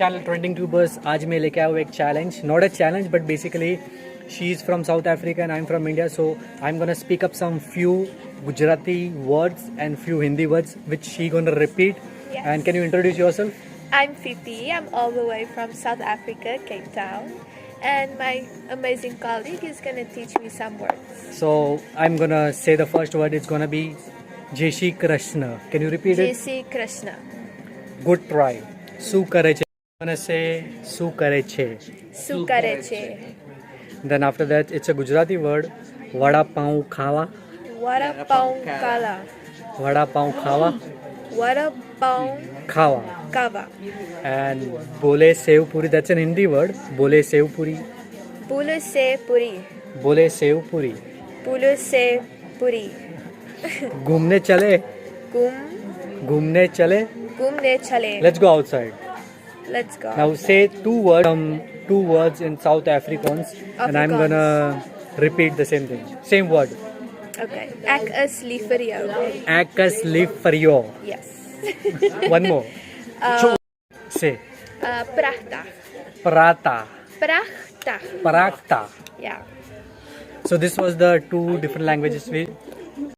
Channel trending tubers आज मैं लेके आया हूँ एक challenge not a challenge but basically she is from South Africa and I am from India so I am gonna speak up some few Gujarati words and few Hindi words which she gonna repeat. Yes. And can you introduce yourself? I'm Fifi. I'm all the way from South Africa, Cape Town. And my amazing colleague is going to teach me some words. So I'm gonna say the first word. It's gonna be Jai Shri Krishna. Can you repeat it? JC Krishna. Good try. Su kare che. I'm gonna say su kare che. Sukareche. Then after that, it's a Gujarati word. Vada pav khawa. Vada pav kala. Vada pav khawa. Vada pav Khawa. kava. And bole sev puri. That's an Hindi word. Bole sev puri. Pulu se puri. Bole sev puri. Pulu se puri. घूमने चले. Gum. घूमने चले. Gumne chale. Let's go outside. Let's go. Now say two words in South Afrikaans and I'm Afrikaans. gonna repeat the same thing. Same word. Okay. Ek is lief vir jou. Ek is lief vir jou. Yes. One more. Say. Prachtig. Prata. Prachtig. Parakta. Yeah. So this was the two different languages